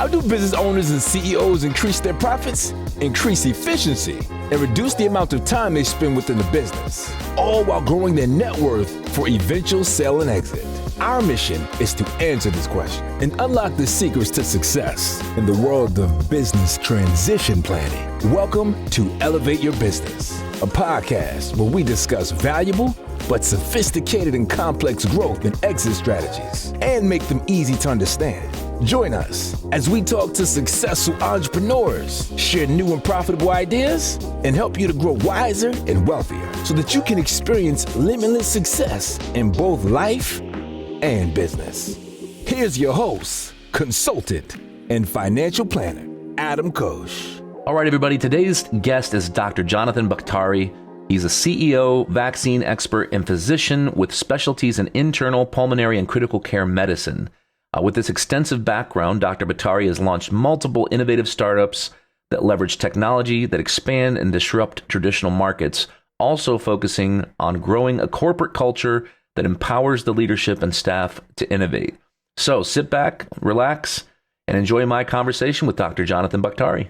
How do business owners and CEOs increase their profits, increase efficiency, and reduce the amount of time they spend within the business, all while growing their net worth for eventual sale and exit? Our mission is to answer this question and unlock the secrets to success in the world of business transition planning. Welcome to Elevate Your Business, a podcast where we discuss valuable but sophisticated and complex growth and exit strategies and make them easy to understand. Join us as we talk to successful entrepreneurs, share new and profitable ideas, and help you to grow wiser and wealthier so that you can experience limitless success in both life and business. Here's your host, consultant, and financial planner, Adam Koch. All right, everybody. Today's guest is Dr. Jonathan Baktari. He's a CEO, vaccine expert, and physician with specialties in internal, pulmonary, and critical care medicine. With this extensive background, Dr. Baktari has launched multiple innovative startups that leverage technology that expand and disrupt traditional markets, also focusing on growing a corporate culture that empowers the leadership and staff to innovate. So sit back, relax, and enjoy my conversation with Dr. Jonathan Baktari.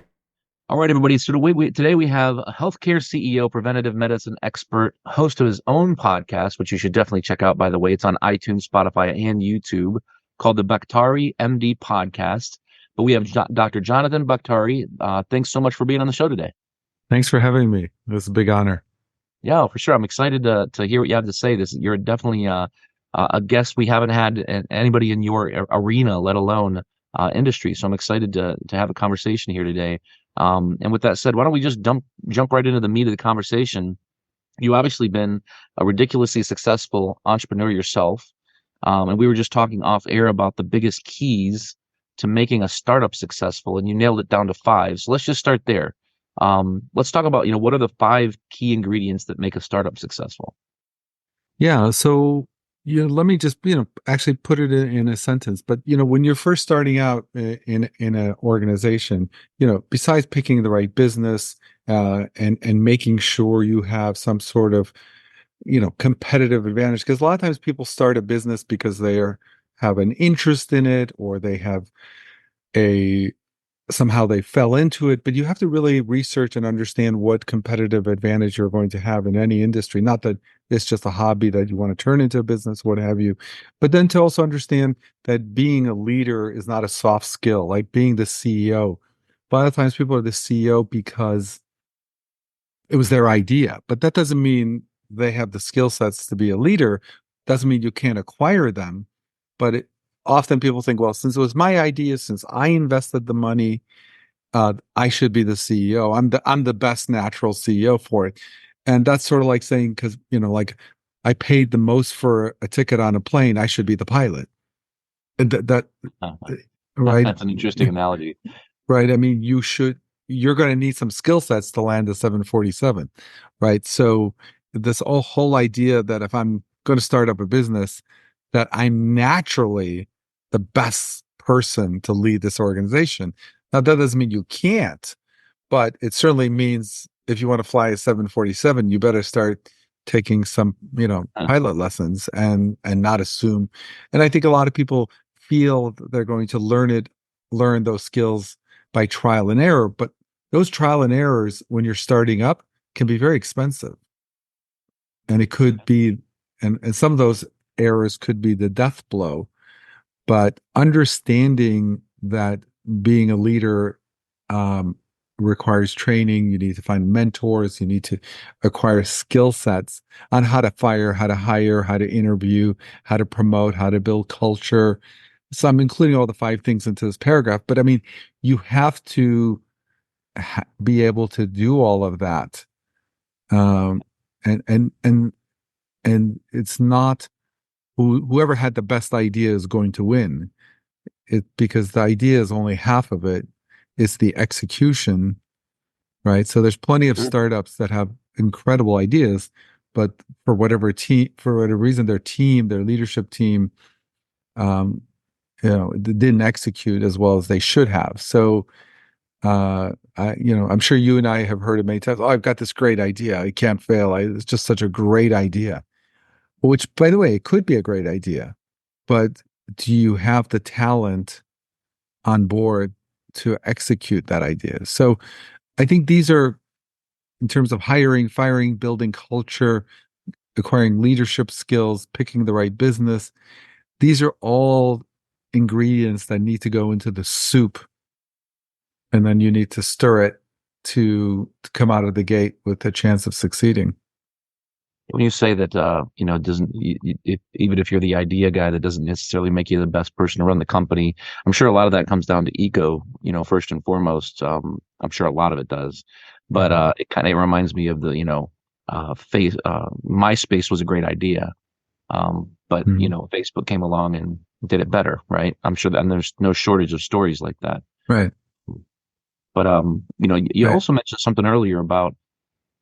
All right, everybody. So today we have a healthcare CEO, preventative medicine expert, host of his own podcast, which you should definitely check out, by the way. It's on iTunes, Spotify, and YouTube, called the Baktari MD podcast. But we have Dr. Jonathan Baktari. Thanks so much for being on the show today. Thanks for having me. It's a big honor. Yeah, for sure. I'm excited to hear what you have to say. You're definitely a guest we haven't had anybody in your arena, let alone industry. So I'm excited to have a conversation here today. And with that said, why don't we just jump right into the meat of the conversation? You've obviously been a ridiculously successful entrepreneur yourself. And we were just talking off air about the biggest keys to making a startup successful, and you nailed it down to 5. So let's just start there. Let's talk about, what are the 5 key ingredients that make a startup successful? Yeah. So, let me just, actually put it in a sentence. But, when you're first starting out in an organization, besides picking the right business and making sure you have some sort of, competitive advantage, because a lot of times people start a business because they have an interest in it, or they have somehow they fell into it. But you have to really research and understand what competitive advantage you're going to have in any industry. Not that it's just a hobby that you want to turn into a business, what have you, but then to also understand that being a leader is not a soft skill, like being the CEO. A lot of times people are the CEO because it was their idea, but that doesn't mean they have the skill sets to be a leader. Doesn't mean you can't acquire them, but often people think, well, since it was my idea, since I invested the money, I should be the CEO. I'm the best natural CEO for it. And that's sort of like saying, because, like I paid the most for a ticket on a plane, I should be the pilot. And right? That's an interesting analogy. Right. I mean, you're going to need some skill sets to land a 747, right? So this whole idea that if I'm going to start up a business, that I'm naturally the best person to lead this organization. Now, that doesn't mean you can't, but it certainly means if you want to fly a 747, you better start taking some, pilot lessons and not assume. And I think a lot of people feel they're going to learn those skills by trial and error, but those trial and errors when you're starting up can be very expensive. And it could be, and some of those errors could be the death blow. But understanding that being a leader requires training, you need to find mentors, you need to acquire skill sets on how to fire, how to hire, how to interview, how to promote, how to build culture. So I'm including all the 5 things into this paragraph, but I mean, you have to be able to do all of that. And it's not whoever had the best idea is going to win. Because the idea is only half of it. It's the execution, right? So there's plenty of startups that have incredible ideas, but for whatever reason, their leadership team, didn't execute as well as they should have. So, I'm sure you and I have heard it many times. Oh, I've got this great idea. I can't fail. It's just such a great idea. Which, by the way, it could be a great idea, but do you have the talent on board to execute that idea. So I think these are, in terms of hiring, firing, building culture, acquiring leadership skills, picking the right business, these are all ingredients that need to go into the soup, and then you need to stir it to come out of the gate with a chance of succeeding. When you say that, it doesn't, even if you're the idea guy, that doesn't necessarily make you the best person to run the company. I'm sure a lot of that comes down to ego, first and foremost. I'm sure a lot of it does, but it kind of reminds me of the, MySpace was a great idea, but Facebook came along and did it better, right? I'm sure that, and there's no shortage of stories like that. Right. But you Right. also mentioned something earlier about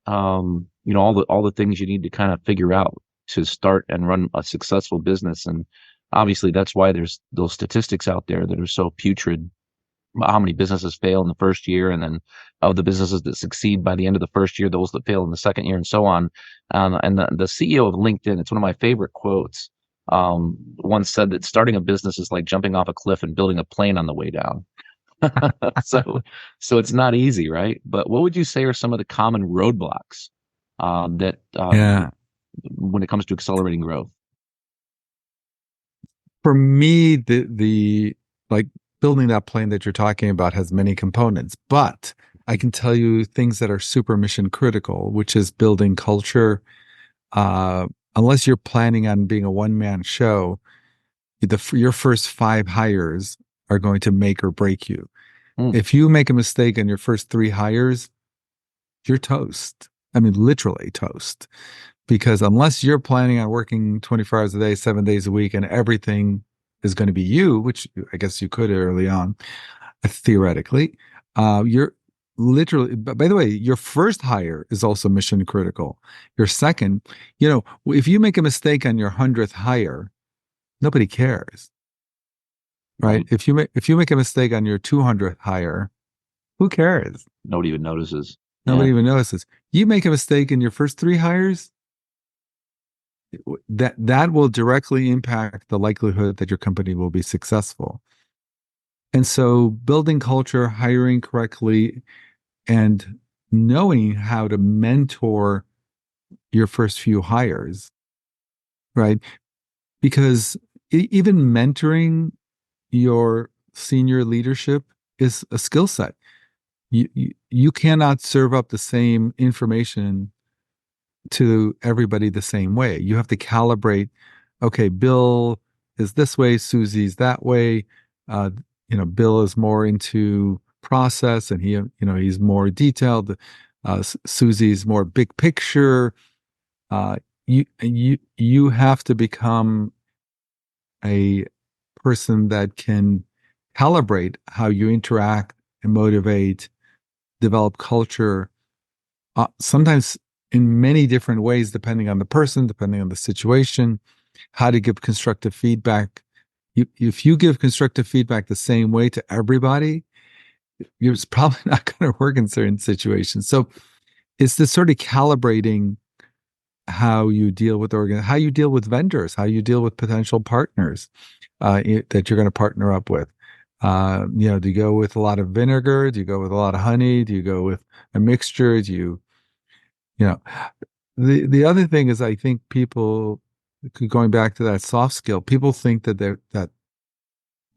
all the things you need to kind of figure out to start and run a successful business. And obviously that's why there's those statistics out there that are so putrid about how many businesses fail in the first year, and then of the businesses that succeed by the end of the first year, those that fail in the second year, and so on. And the CEO of LinkedIn, it's one of my favorite quotes, once said that starting a business is like jumping off a cliff and building a plane on the way down. so so it's not easy, right? But what would you say are some of the common roadblocks that Yeah. when it comes to accelerating growth? For me, the like building that plane that you're talking about has many components, but I can tell you things that are super mission critical, which is building culture. Unless you're planning on being a one-man show, your first 5 hires are going to make or break you. Mm, If you make a mistake on your first 3 hires, you're toast. I mean, literally toast. Because unless you're planning on working 24 hours a day, 7 days a week, and everything is going to be you, which I guess you could early on, theoretically, you're literally, by the way, your first hire is also mission critical. Your second, if you make a mistake on your 100th hire, nobody cares, right? right. If you make a mistake on your 200th hire, who cares? Nobody even notices. Yeah. Nobody even notices. You make a mistake in your first 3 hires, that will directly impact the likelihood that your company will be successful. And so building culture, hiring correctly, and knowing how to mentor your first few hires, right? Because even mentoring your senior leadership is a skill set. You cannot serve up the same information to everybody the same way. You have to calibrate. Okay, Bill is this way, Susie's that way. Bill is more into process, and he's more detailed. Susie's more big picture. You have to become a person that can calibrate how you interact and motivate, develop culture. Sometimes in many different ways, depending on the person, depending on the situation, how to give constructive feedback. If you give constructive feedback the same way to everybody, it's probably not going to work in certain situations. So it's this sort of calibrating how you deal with how you deal with vendors, how you deal with potential partners that you're going to partner up with. Do you go with a lot of vinegar? Do you go with a lot of honey? Do you go with a mixture? The other thing is, I think people, going back to that soft skill, people think that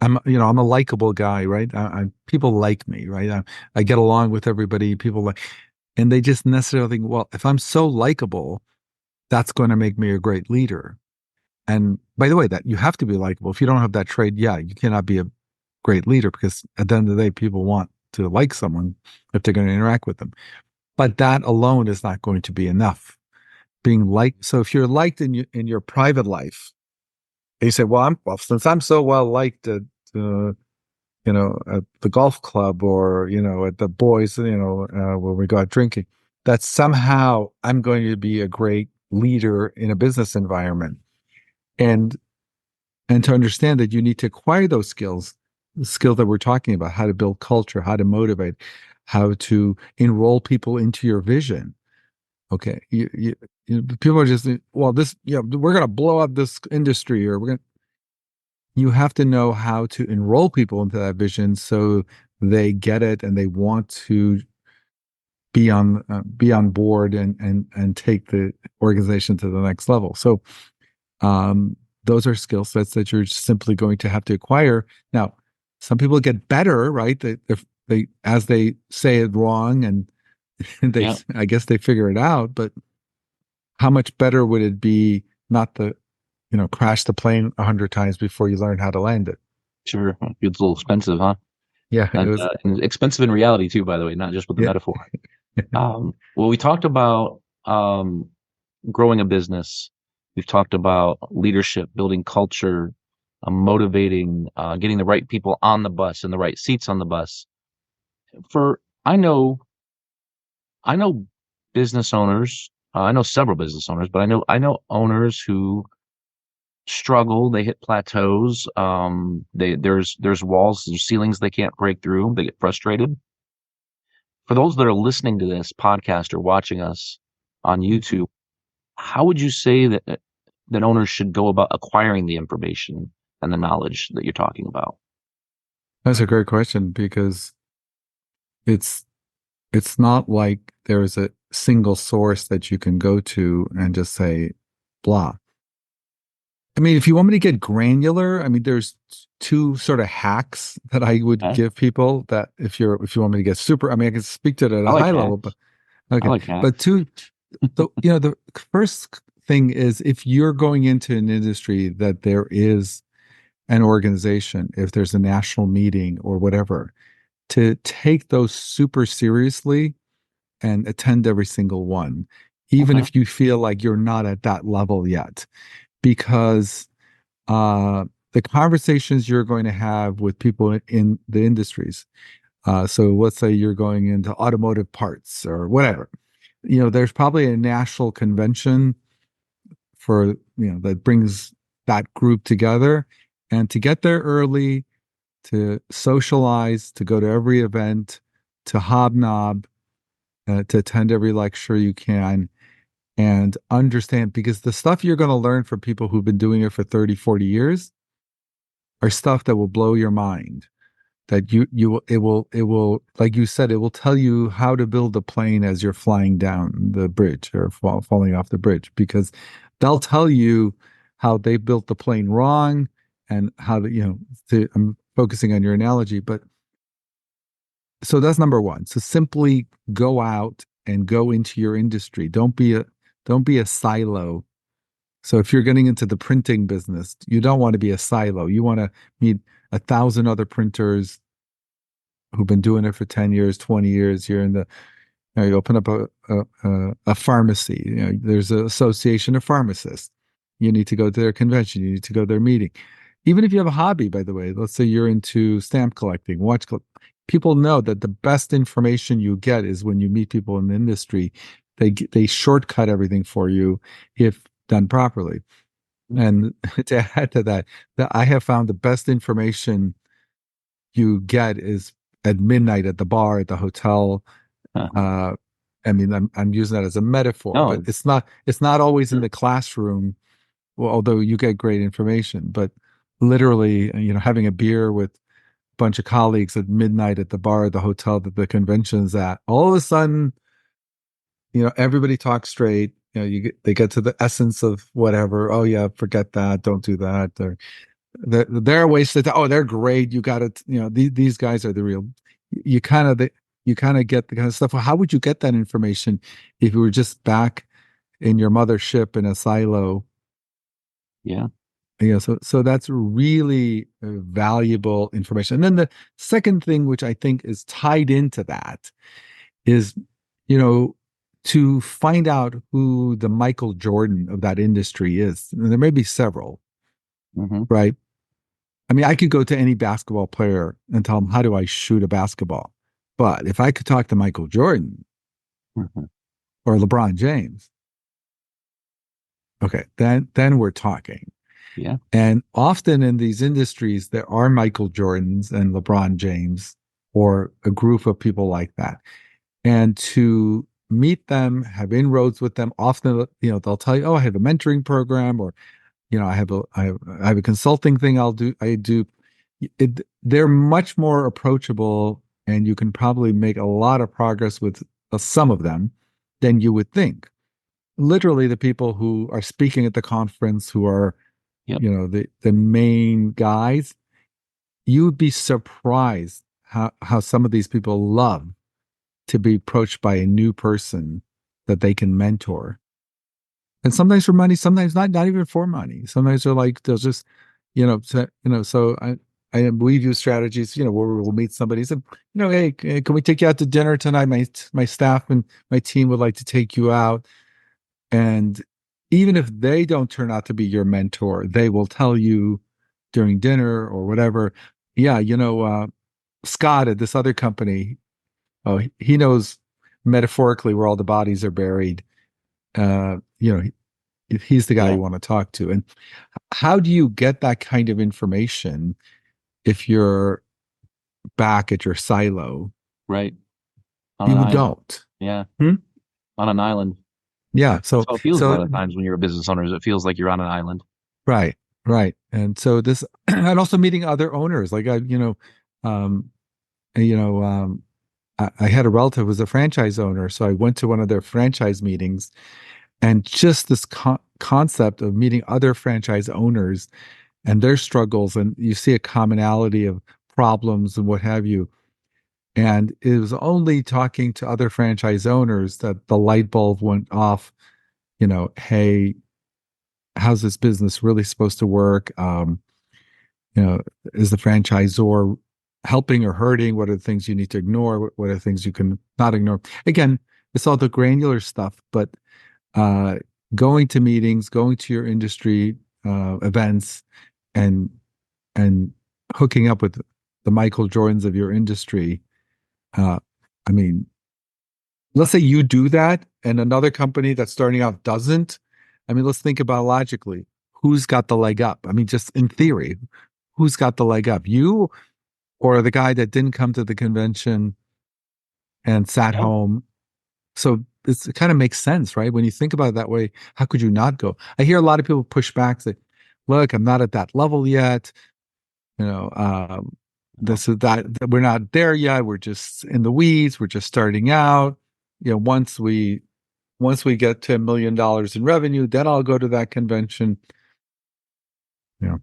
I'm a likable guy, right? People like me, right? I get along with everybody. And they just necessarily think, well, if I'm so likable, that's going to make me a great leader. And by the way, that you have to be likable. If you don't have that trait, you cannot be a great leader, because at the end of the day, people want to like someone if they're going to interact with them. But that alone is not going to be enough. Being liked. So if you're liked in your private life, and you say, well, since I'm so well liked at the golf club, or at the boys, when we go out drinking, that somehow I'm going to be a great leader in a business environment. And to understand that you need to acquire those skills, the skill that we're talking about, how to build culture, how to motivate, how to enroll people into your vision. Okay, people are just, well, this, we're going to blow up this industry, or you have to know how to enroll people into that vision, so they get it and they want to be on board and take the organization to the next level. So those are skill sets that you're simply going to have to acquire. Now, some people get better, right? They as they say it wrong and Yeah. I guess they figure it out, but how much better would it be not to, crash the plane 100 times before you learn how to land it? Sure. It's a little expensive, huh? Yeah, it And, was. and expensive in reality too, by the way, not just with the Yeah. metaphor. Well, we talked about growing a business. We've talked about leadership, building culture, motivating, getting the right people on the bus and the right seats on the bus. For I know business owners. I know several business owners, but I know owners who struggle. They hit plateaus. There's walls, there's ceilings they can't break through. They get frustrated. For those that are listening to this podcast or watching us on YouTube, how would you say that owners should go about acquiring the information and the knowledge that you're talking about? That's a great question because it's it's not like there's a single source that you can go to and just say blah. I mean, if you want me to get granular, I mean, there's two sort of hacks that I would Okay. give people that if you want me to get super, I mean, I can speak to it at I a like high level, hacks. but I okay. like But hacks. the first thing is if you're going into an industry that there is an organization, if there's a national meeting or whatever, to take those super seriously and attend every single one, even Okay. if you feel like you're not at that level yet, because uh, the conversations you're going to have with people in the industries. So let's say you're going into automotive parts or whatever. There's probably a national convention for that brings that group together, and to get there early, to socialize, to go to every event, to hobnob, to attend every lecture you can, and understand, because the stuff you're going to learn from people who've been doing it for 30, 40 years are stuff that will blow your mind. That it will, like you said, it will tell you how to build a plane as you're flying down the bridge or falling off the bridge, because they'll tell you how they built the plane wrong and how I'm focusing on your analogy, but so that's number one. So simply go out and go into your industry. Don't be a silo. So if you're getting into the printing business, you don't want to be a silo. You want to meet 1,000 other printers who've been doing it for 10 years, 20 years. You open up a pharmacy. There's an association of pharmacists. You need to go to their convention. You need to go to their meeting. Even if you have a hobby, by the way, let's say you're into stamp collecting, people know that the best information you get is when you meet people in the industry. They shortcut everything for you if done properly. And to add to that I have found the best information you get is at midnight at the bar, at the hotel. Uh, I mean, I'm using that as a metaphor, but No. it's not always in the classroom. Well, although you get great information, but literally, having a beer with a bunch of colleagues at midnight at the bar at the hotel that the convention's at, all of a sudden, everybody talks straight. They get to the essence of whatever. Oh yeah, forget that. Don't do that. Or they're wasted. Oh, they're great. You got it. These guys are the real. You kind of get the kind of stuff. Well, how would you get that information if you were just back in your mothership in a silo? Yeah. So that's really valuable information. And then the second thing, which I think is tied into that, is you know to find out who the Michael Jordan of that industry is. And there may be several, Hmm. right? I mean, I could go to any basketball player and tell them, how do I shoot a basketball? But if I could talk to Michael Jordan Hmm. or LeBron James, okay, then we're talking. Yeah. And often in these industries, there are Michael Jordans and LeBron James or a group of people like that. And to meet them, have inroads with them, often, they'll tell you, oh, I have a mentoring program, or, I have a consulting thing I do. They're much more approachable and you can probably make a lot of progress with some of them than you would think. Literally, the people who are speaking at the conference, who are, Yep. the main guys, you would be surprised how some of these people love to be approached by a new person that they can mentor. And sometimes for money, sometimes not even for money. Sometimes they're like, they'll just, so we've used strategies, where we'll meet somebody and say, hey, can we take you out to dinner tonight? My staff and my team would like to take you out. And even if they don't turn out to be your mentor, they will tell you during dinner or whatever, yeah, Scott at this other company, oh, he knows metaphorically where all the bodies are buried. He's the guy Yeah. you want to talk to. And how do you get that kind of information if you're back at your silo? Right. On an You island. don't. Yeah. Hmm? On an island. Yeah. So it feels a lot of times when you're a business owner, it feels like you're on an island. right. And so this, and also meeting other owners, like um, I had a relative who was a franchise owner, so I went to one of their franchise meetings, and just this concept of meeting other franchise owners and their struggles, and you see a commonality of problems and what have you. And it was only talking to other franchise owners that the light bulb went off. Hey, how's this business really supposed to work? Is the franchisor helping or hurting? What are the things you need to ignore? What are the things you can not ignore? Again, it's all the granular stuff, but going to meetings, going to your industry events, and hooking up with the Michael Jordans of your industry. I mean, let's say you do that and another company that's starting out doesn't. I mean, let's think about logically. Who's got the leg up? I mean, just in theory, who's got the leg up? You or the guy that didn't come to the convention and sat home? So it kind of makes sense, right? When you think about it that way, how could you not go? I hear a lot of people push back, say, look, I'm not at that level yet. This is that we're not there yet. We're just in the weeds. We're just starting out. Once we get to $1 million in revenue, then I'll go to that convention.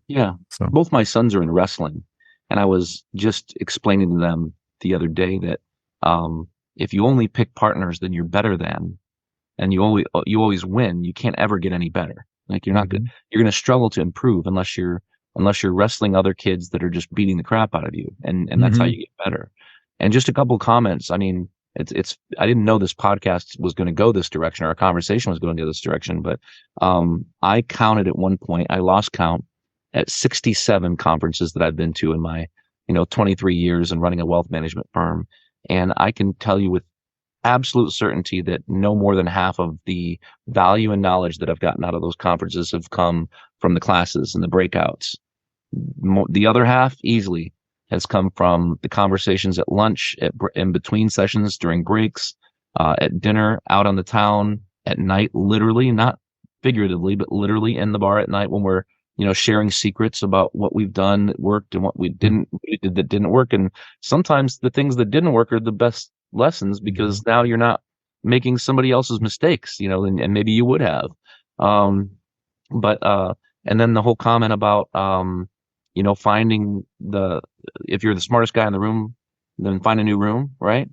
Yeah. So Both my sons are in wrestling, and I was just explaining to them the other day that if you only pick partners, then you're better than, and you always win. You can't ever get any better. Like you're not good. You're going to struggle to improve unless you're wrestling other kids that are just beating the crap out of you, and that's how you get better. And just a couple comments. I mean, it's I didn't know this podcast was going to go this direction, or our conversation was going to go this direction, but I counted at one point, I lost count at 67 conferences that I've been to in my 23 years and running a wealth management firm. And I can tell you with absolute certainty that no more than half of the value and knowledge that I've gotten out of those conferences have come from the classes and the breakouts. The other half easily has come from the conversations at lunch, in between sessions, during breaks, at dinner, out on the town, at night, literally, not figuratively, but literally in the bar at night when we're sharing secrets about what we've done that worked and what we did that didn't work. And sometimes the things that didn't work are the best lessons, because now you're not making somebody else's mistakes, and maybe you would have. And then the whole comment about, finding if you're the smartest guy in the room, then find a new room, right?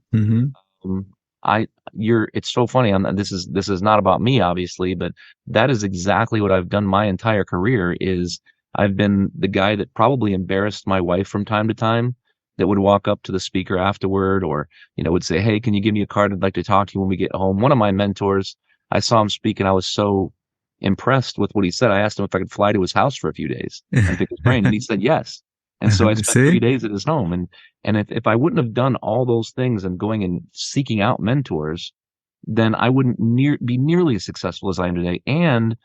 It's so funny. This is not about me, obviously, but that is exactly what I've done my entire career. Is I've been the guy that probably embarrassed my wife from time to time, that would walk up to the speaker afterward, or would say, "Hey, can you give me a card? I'd like to talk to you when we get home." One of my mentors, I saw him speak, and I was so impressed with what he said. I asked him if I could fly to his house for a few days and pick his brain, and he said yes. And so I spent 3 days at his home. And if I wouldn't have done all those things and going and seeking out mentors, then I wouldn't be nearly as successful as I am today. And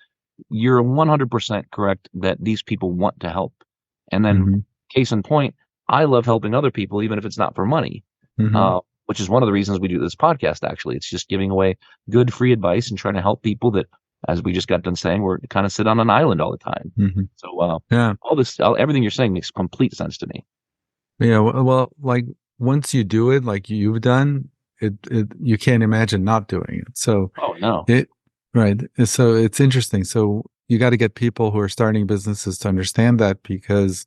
you're 100% correct that these people want to help. And then case in point, I love helping other people, even if it's not for money, which is one of the reasons we do this podcast. Actually, it's just giving away good free advice and trying to help people that, as we just got done saying, we're kind of sit on an island all the time. So everything you're saying makes complete sense to me. Yeah. Well, like once you do it, like you've done it, you can't imagine not doing it. So Oh no. it, right. So it's interesting. So you got to get people who are starting businesses to understand that, because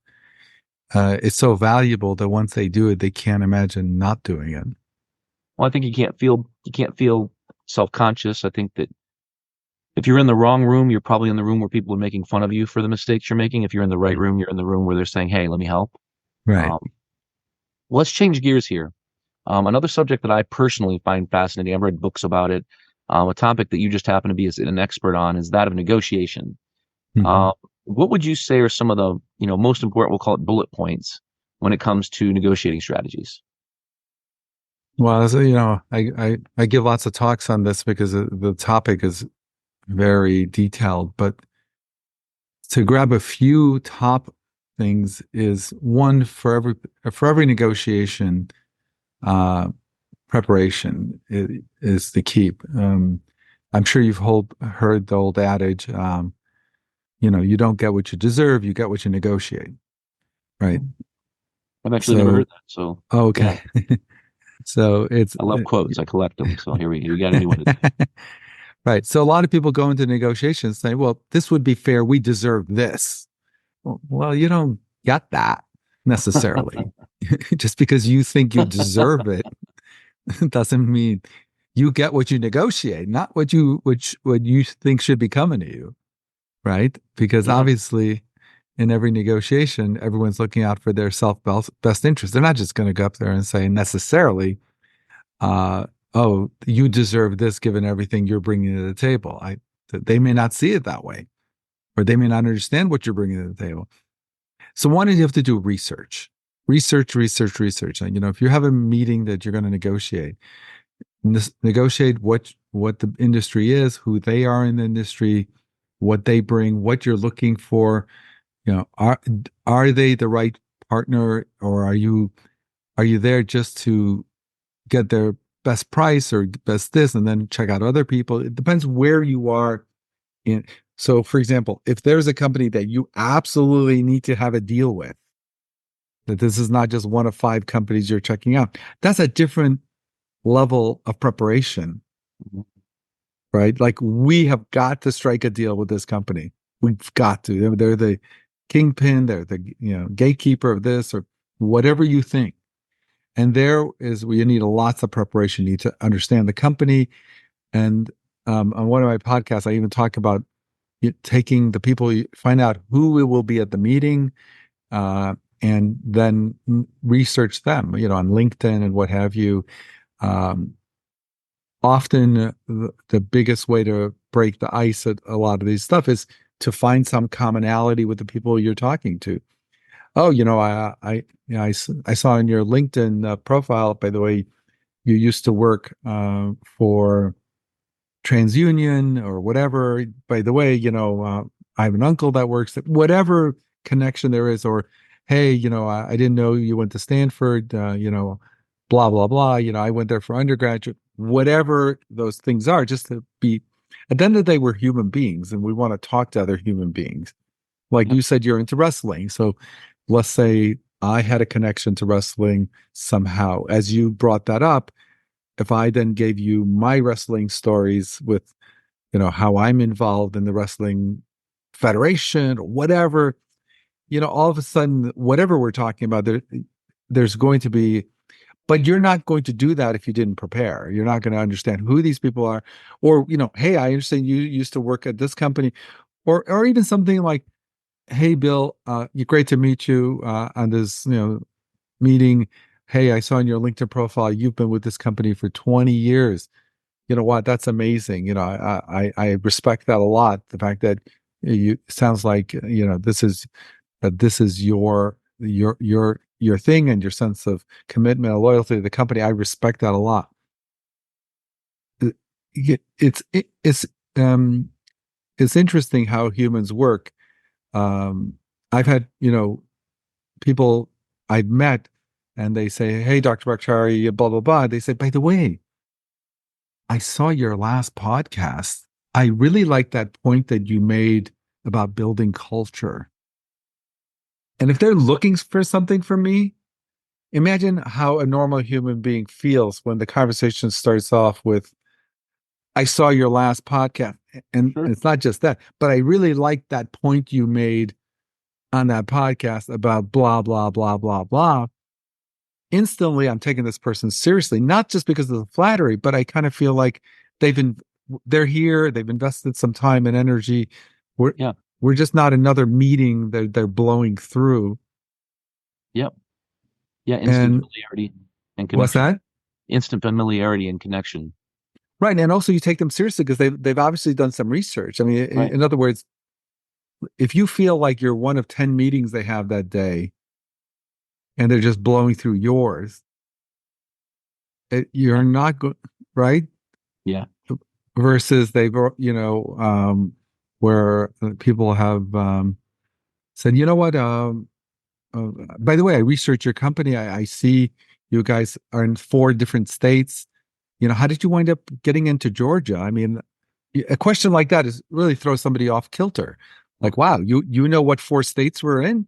it's so valuable that once they do it, they can't imagine not doing it. Well, I think you can't feel self-conscious. I think that if you're in the wrong room, you're probably in the room where people are making fun of you for the mistakes you're making. If you're in the right room, you're in the room where they're saying, "Hey, let me help." Right. Um, let's change gears here. Another subject that I personally find fascinating, I've read books about it. A topic that you just happen to be an expert on is that of negotiation. Mhm. Uh, what would you say are some of the most important, we'll call it bullet points, when it comes to negotiating strategies? Well, so, I give lots of talks on this because the topic is very detailed, but to grab a few top things is one: for every negotiation, uh, preparation is the key. I'm sure you've heard the old adage, you don't get what you deserve, you get what you negotiate, right? I've actually never heard So, that. So yeah, okay. So it's I love quotes. I collect them. So here we got a new one today. right. So a lot of people go into negotiations saying, well, this would be fair. We deserve this. Well, you don't get that necessarily. Just because you think you deserve it doesn't mean you get what you negotiate, not what you think should be coming to you, right? Because Mhm. obviously in every negotiation, everyone's looking out for their best interest. They're not just going to go up there and say necessarily, uh, "Oh, you deserve this given everything you're bringing to the table." They may not see it that way, or they may not understand what you're bringing to the table. So, one is you have to do research. And if you have a meeting that you're going to negotiate, negotiate what the industry is, who they are in the industry, what they bring, what you're looking for. Are they the right partner, or are you there just to get their best price or best this, and then check out other people? It depends where you are in. So, for example, if there's a company that you absolutely need to have a deal with, that this is not just one of 5 companies you're checking out, that's a different level of preparation, Mhm. right? Like, we have got to strike a deal with this company. We've got to. They're the kingpin. They're the gatekeeper of this, or whatever you think. And there is where you need lots of preparation. You need to understand the company. And on one of my podcasts, I even talk about taking the people, find out who will be at the meeting, uh, and then research them, on LinkedIn and what have you. Um, Often, the biggest way to break the ice at a lot of these stuff is to find some commonality with the people you're talking to. Oh, I saw in your LinkedIn profile, by the way, you used to work for TransUnion or whatever. By the way, I have an uncle that works at whatever connection there is, or hey, I didn't know you went to Stanford, blah, blah, blah. I went there for undergraduate, whatever those things are, just to be, at the end of the day, we're human beings and we want to talk to other human beings. Like Yep. you said, you're into wrestling. So let's say I had a connection to wrestling somehow. As you brought that up, if I then gave you my wrestling stories with, how I'm involved in the wrestling federation or whatever, all of a sudden, whatever we're talking about, there's going to be, but you're not going to do that if you didn't prepare. You're not going to understand who these people are, or, hey, I understand you used to work at this company, or even something like, hey, Bill, great to meet you on this, meeting. Hey, I saw in your LinkedIn profile you've been with this company for 20 years. You know what? That's amazing. I respect that a lot. The fact that you sounds like this is your thing, and your sense of commitment and loyalty to the company. I respect that a lot. It's um it's interesting how humans work. Um, I've had people I've met, and they say, "Hey, Dr. Baktari, blah blah blah." They say, "By the way, I saw your last podcast. I really like that point that you made about building culture." And if they're looking for something from me, imagine how a normal human being feels when the conversation starts off with, I saw your last podcast. And Sure. it's not just that, but I really liked that point you made on that podcast about blah, blah, blah, blah, blah. Instantly, I'm taking this person seriously, not just because of the flattery, but I kind of feel like they've been, they're here, they've invested some time and energy. We're, Yeah. we're just not another meeting that they're blowing through. Yep. Yeah. Instant And familiarity and what's connection. that? Instant familiarity and connection. Right. And also you take them seriously because they've obviously done some research. I mean, Right. in other words, if you feel like you're one of 10 meetings they have that day and they're just blowing through yours, you're not good, right? Yeah. Versus they've, where people have said, you know what? By the way, I researched your company. I see you guys are in 4 different states. How did you wind up getting into Georgia? I mean, a question like that is really throws somebody off kilter. Like, wow, you know what 4 states we're in?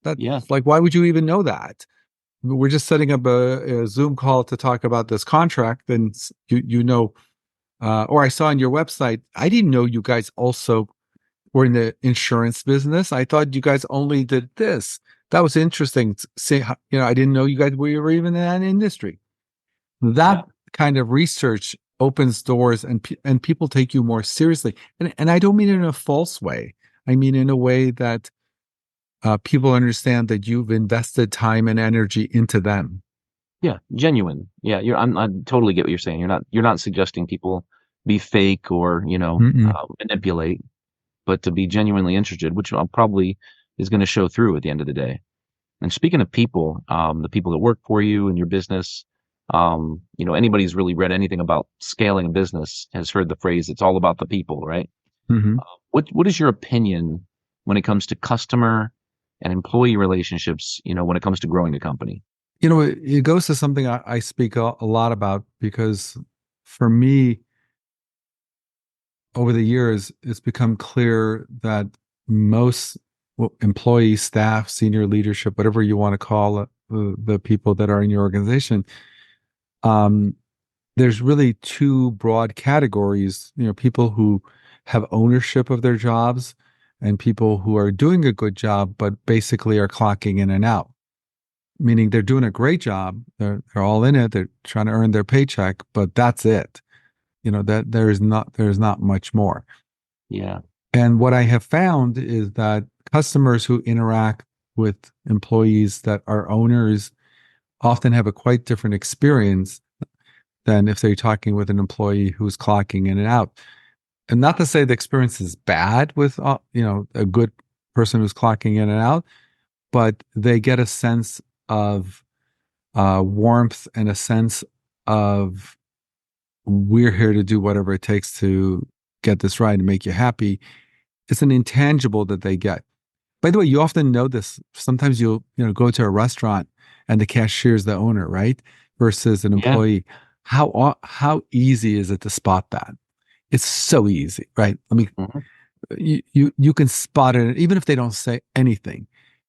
That's Yeah. like, why would you even know that? We're just setting up a Zoom call to talk about this contract, and or I saw on your website. I didn't know you guys also were in the insurance business. I thought you guys only did this. That was interesting. I didn't know you guys were even in that industry. Yeah. That kind of research opens doors, and people take you more seriously. And I don't mean it in a false way. I mean in a way that people understand that you've invested time and energy into them. Yeah. Genuine. Yeah. I totally get what you're saying. You're not suggesting people be fake or, Mm-mm. manipulate, but to be genuinely interested, which probably is going to show through at the end of the day. And speaking of people, the people that work for you in your business, anybody who's really read anything about scaling a business has heard the phrase, it's all about the people, right? Mm-hmm. What is your opinion when it comes to customer and employee relationships, when it comes to growing a company? It goes to something I speak a lot about because for me, over the years, it's become clear that most employees, staff, senior leadership, whatever you want to call it, the people that are in your organization, um, there's really 2 broad categories. People who have ownership of their jobs and people who are doing a good job, but basically are clocking in and out, meaning they're doing a great job. They're all in it. They're trying to earn their paycheck, but that's it. That there's not much more. Yeah. And what I have found is that customers who interact with employees that are owners often have a quite different experience than if they're talking with an employee who's clocking in and out. And not to say the experience is bad with a good person who's clocking in and out, but they get a sense of warmth and a sense of we're here to do whatever it takes to get this right and make you happy. It's an intangible that they get. By the way, you often know this. Sometimes you'll go to a restaurant and the cashier is the owner, right? Versus an Yeah. employee. How easy is it to spot that? It's so easy, right? I mean, Mhm. you can spot it even if they don't say anything.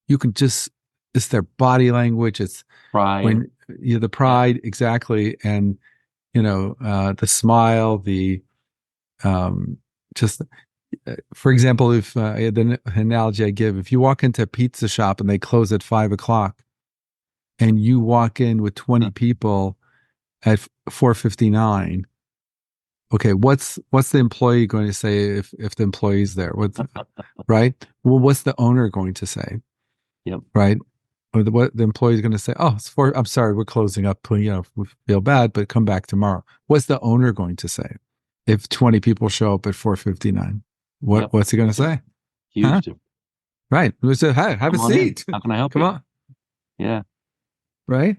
You can just it's their body language. It's Pride. when the Yeah. pride exactly, and the smile, the just for example, if the analogy I give, if you walk into a pizza shop and they close at 5 o'clock, and you walk in with 20 people at 4:59, okay, what's the employee going to say if the employee's there? What's right? Well, what's the owner going to say? Yep. Right? Or what the employee is going to say? Oh, I'm sorry, we're closing up. We feel bad, but come back tomorrow. What's the owner going to say if 20 people show up at 4:59? Yep. What's he going to say? Huge Huh? difference. Right. We said, hey, have a Come on in. seat. How can I help Come you? on. Yeah. Right.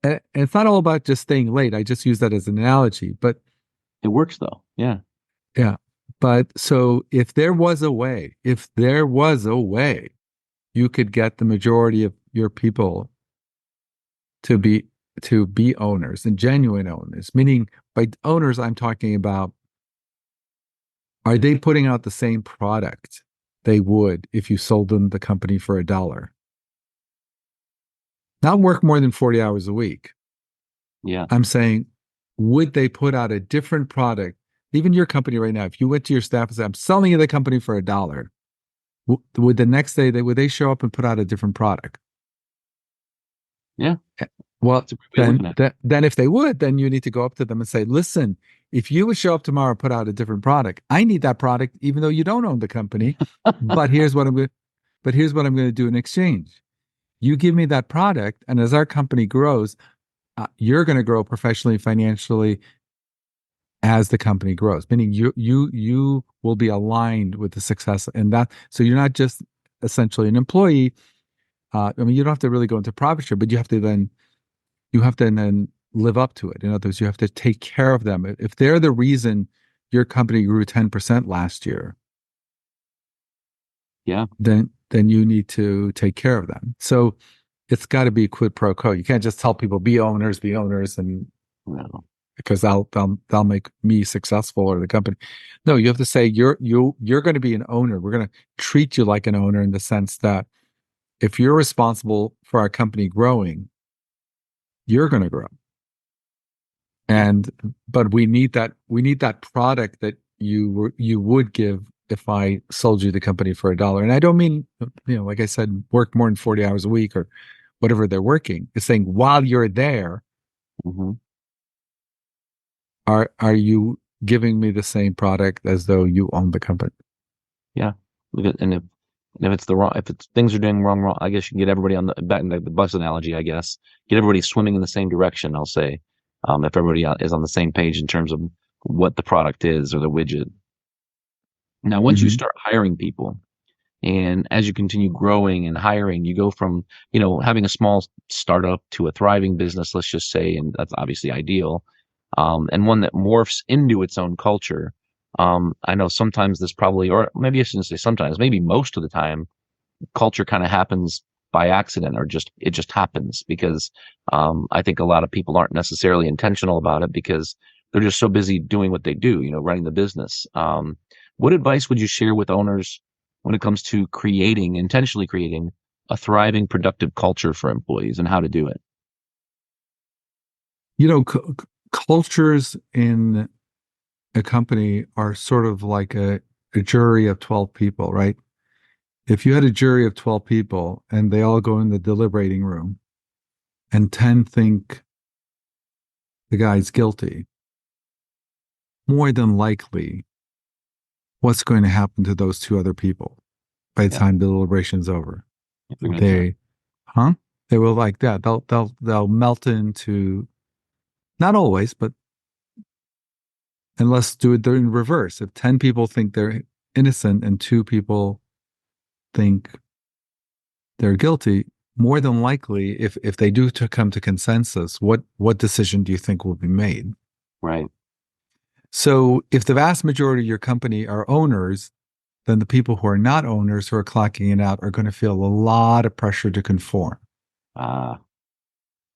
And it's not all about just staying late. I just use that as an analogy. But It works though. Yeah. yeah. But so if there was a way, you could get the majority of your people to be owners and genuine owners. Meaning by owners, I'm talking about, are they putting out the same product they would if you sold them the company for $1? Not work more than 40 hours a week. Yeah. I'm saying, would they put out a different product? Even your company right now, if you went to your staff and said, I'm selling you the company for $1, would the next day would they show up and put out a different product? Yeah. Well, That's a great way of looking at it. then if they would, then you need to go up to them and say, listen, if you would show up tomorrow and put out a different product, I need that product, even though you don't own the company. But here's what I'm going to do in exchange. You give me that product, and as our company grows, you're going to grow professionally, financially, as the company grows. Meaning you will be aligned with the success, and that so you're not just essentially an employee. I mean, you don't have to really go into profit share, but you have to then live up to it. In other words, you have to take care of them. If they're the reason your company grew 10% last year, Yeah. then you need to take care of them. So it's got to be quid pro quo. You can't just tell people be owners, and No. because they'll make me successful or the company. No, you have to say you're going to be an owner. We're going to treat you like an owner in the sense that if you're responsible for our company growing, you're going to grow. And but we need that product that you would give if I sold you the company for $1. And I don't mean, like I said, work more than 40 hours a week or whatever they're working. It's saying while you're there, Mm-hmm. are you giving me the same product as though you own the company? Yeah. And if it's if it's things are doing wrong, I guess you can get everybody on back in the bus analogy, I guess, get everybody swimming in the same direction. I'll say, if everybody is on the same page in terms of what the product is or the widget. Now, once you Mm-hmm. start hiring people, and as you continue growing and hiring, you go from, having a small startup to a thriving business, let's just say, and that's obviously ideal, and one that morphs into its own culture. I know sometimes this probably, or maybe I shouldn't say sometimes, maybe most of the time, culture kind of happens by accident or it just happens because I think a lot of people aren't necessarily intentional about it because they're just so busy doing what they do, running the business. What advice would you share with owners when it comes to intentionally creating a thriving, productive culture for employees and how to do it? Cultures in a company are sort of like a jury of 12 people, right? If you had a jury of 12 people and they all go in the deliberating room and 10 think the guy's guilty, more than likely, what's going to happen to those two other people by the Yeah. time the deliberation's over? They're gonna do it. They will like that. They'll melt into, not always, but and let's do it in reverse. If 10 people think they're innocent and 2 people think they're guilty, more than likely, if they do come to consensus, what decision do you think will be made? Right. So if the vast majority of your company are owners, then the people who are not owners who are clocking it out are going to feel a lot of pressure to conform.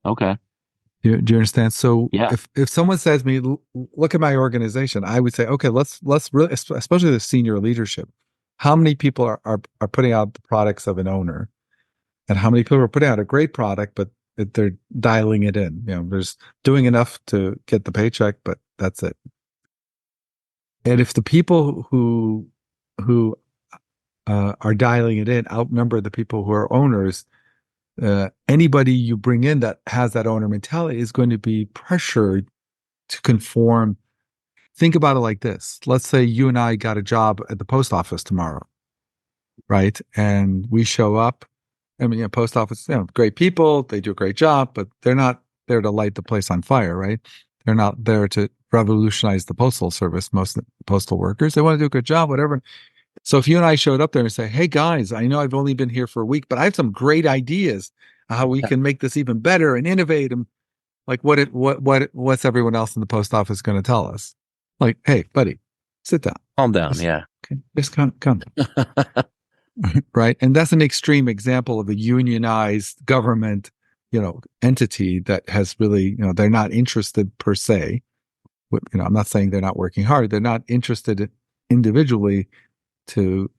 Okay. Do you understand? So Yeah. if someone says to me, look at my organization, I would say, okay, let's really, especially the senior leadership, how many people are putting out the products of an owner, and how many people are putting out a great product, but they're dialing it in. There's doing enough to get the paycheck, but that's it. And if the people who are dialing it in outnumber the people who are owners, anybody you bring in that has that owner mentality is going to be pressured to conform. Think about it like this. Let's say you and I got a job at the post office tomorrow, right? And we show up. I mean, post office, great people, they do a great job, but they're not there to light the place on fire, right? They're not there to revolutionize the postal service. Most postal workers, they want to do a good job, whatever. So if you and I showed up there and say, hey guys, I know I've only been here for a week, but I have some great ideas how we can make this even better and innovate. And like, what's everyone else in the post office going to tell us? Like, hey, buddy, sit down. Calm down. Yeah. Okay, just come. Right. And that's an extreme example of a unionized government, entity that has really, they're not interested per se. I'm not saying they're not working hard. They're not interested individually to,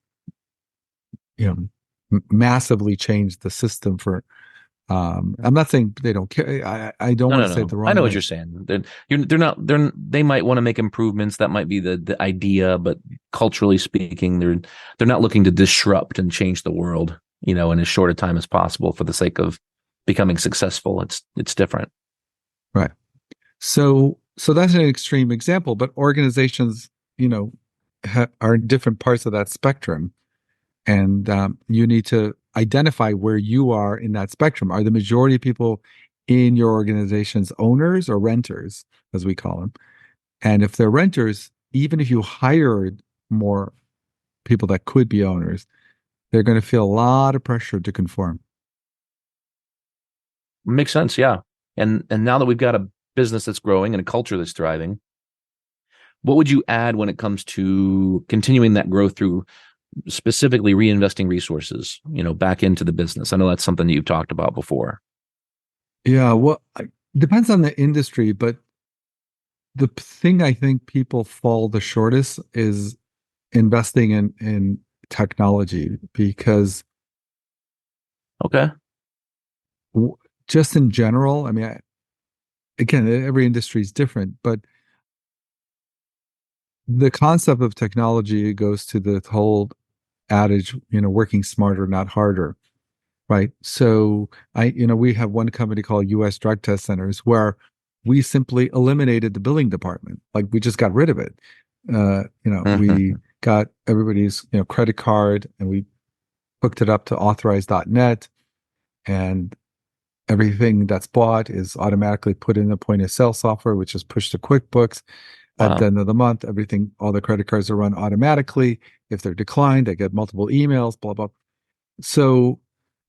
massively change the system for I'm not saying they don't care. I don't No, want no, to say it no. the I wrong know what way. you're saying. They're not. They might want to make improvements. That might be the idea, but culturally speaking, they're not looking to disrupt and change the world, in as short a time as possible for the sake of becoming successful. It's different. Right. So that's an extreme example, but organizations, are in different parts of that spectrum, and you need to identify where you are in that spectrum. Are the majority of people in your organizations owners or renters, as we call them? And if they're renters, even if you hired more people that could be owners, they're going to feel a lot of pressure to conform. Makes sense, yeah. And now that we've got a business that's growing and a culture that's thriving, what would you add when it comes to continuing that growth through specifically reinvesting resources, back into the business? I know that's something that you've talked about before. Yeah, well, depends on the industry, but the thing I think people fall the shortest is investing in technology, because Okay. w- just in general, I mean, again, every industry is different, but the concept of technology goes to the whole adage, working smarter, not harder, right? So we have one company called US Drug Test Centers where we simply eliminated the billing department. Like we just got rid of it. We Hmm. got everybody's, credit card, and we hooked it up to authorize.net, and everything that's bought is automatically put in the point of sale software, which is pushed to QuickBooks. At the Wow. end of the month, all the credit cards are run automatically. If they're declined, they get multiple emails, blah, blah. So,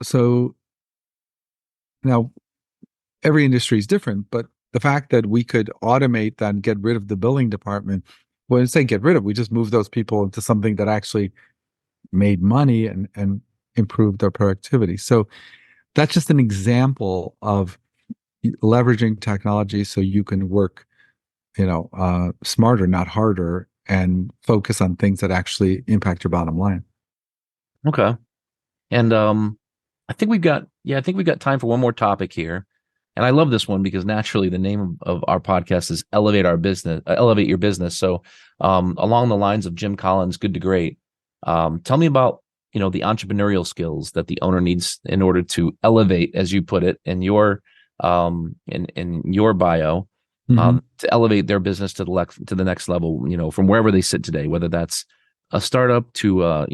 so now every industry is different, but the fact that we could automate that and get rid of the billing department, when I say get rid of, we just move those people into something that actually made money and improved their productivity. So that's just an example of leveraging technology so you can work, smarter, not harder, and focus on things that actually impact your bottom line. Okay. And I think we've got time for one more topic here. And I love this one because naturally the name of our podcast is Elevate Your Business. So along the lines of Jim Collins, Good to Great, tell me about, the entrepreneurial skills that the owner needs in order to elevate, as you put it in your bio, Mm-hmm. to elevate their business to the next level, from wherever they sit today, whether that's a startup to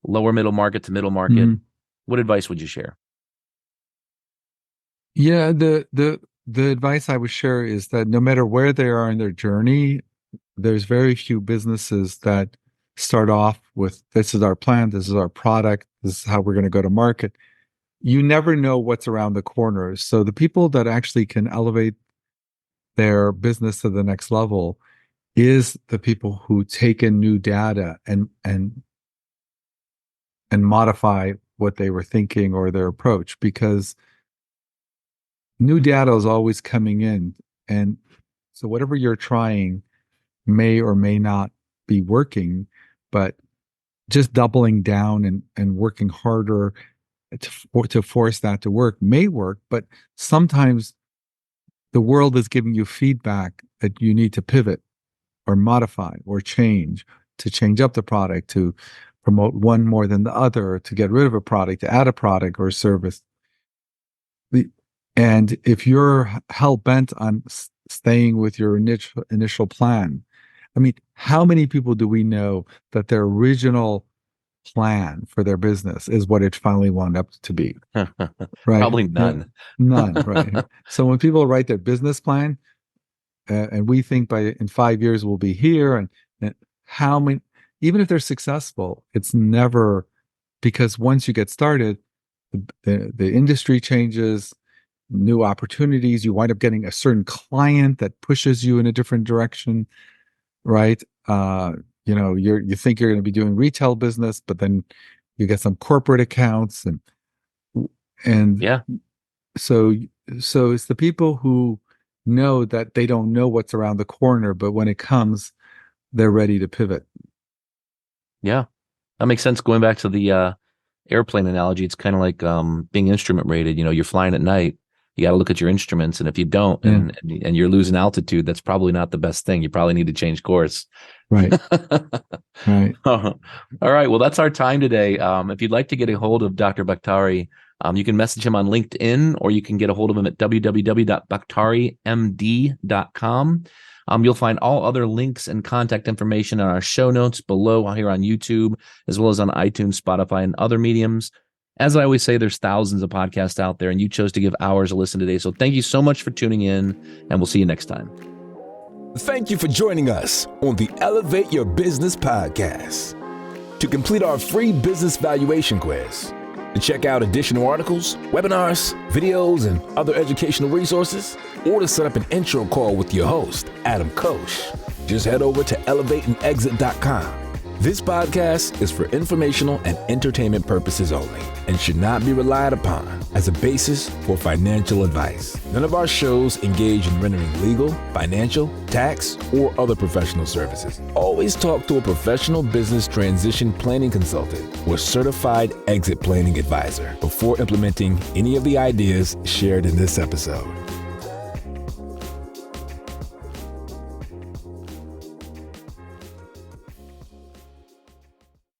lower middle market to middle market. Mm-hmm. What advice would you share? Yeah, the advice I would share is that no matter where they are in their journey, there's very few businesses that start off with this is our plan, this is our product, this is how we're going to go to market. You never know what's around the corner. So the people that actually can elevate their business to the next level is the people who take in new data and modify what they were thinking or their approach, because new data is always coming in. And so whatever you're trying may or may not be working, but just doubling down and working harder to force that to work may work. But sometimes the world is giving you feedback that you need to pivot or modify or change, to change up the product, to promote one more than the other, to get rid of a product, to add a product or service. And if you're hell bent on staying with your initial plan, I mean, how many people do we know that their original plan for their business is what it finally wound up to be? Right? Probably Yeah, none. none. Right. So when people write their business plan, and we think by in 5 years we'll be here, and how many, even if they're successful, it's never, because once you get started, the industry changes, new opportunities, you wind up getting a certain client that pushes you in a different direction, right? You think you're going to be doing retail business, but then you get some corporate accounts, and Yeah. so so it's the people who know that they don't know what's around the corner, but when it comes, they're ready to pivot. Yeah. That makes sense. Going back to airplane analogy, it's kind of like being instrument rated. You're flying at night. You got to look at your instruments, and if you don't, and you're losing altitude, that's probably not the best thing. You probably need to change course. Right. Right. All right. Well, that's our time today. If you'd like to get a hold of Dr. Baktari, you can message him on LinkedIn, or you can get a hold of him at www.BaktariMD.com. You'll find all other links and contact information on our show notes below here on YouTube, as well as on iTunes, Spotify, and other mediums. As I always say, there's thousands of podcasts out there, and you chose to give hours a listen today. So thank you so much for tuning in, and we'll see you next time. Thank you for joining us on the Elevate Your Business podcast. To complete our free business valuation quiz, to check out additional articles, webinars, videos, and other educational resources, or to set up an intro call with your host, Adam Koch, just head over to elevateandexit.com. This podcast is for informational and entertainment purposes only and should not be relied upon as a basis for financial advice. None of our shows engage in rendering legal, financial, tax, or other professional services. Always talk to a professional business transition planning consultant or certified exit planning advisor before implementing any of the ideas shared in this episode.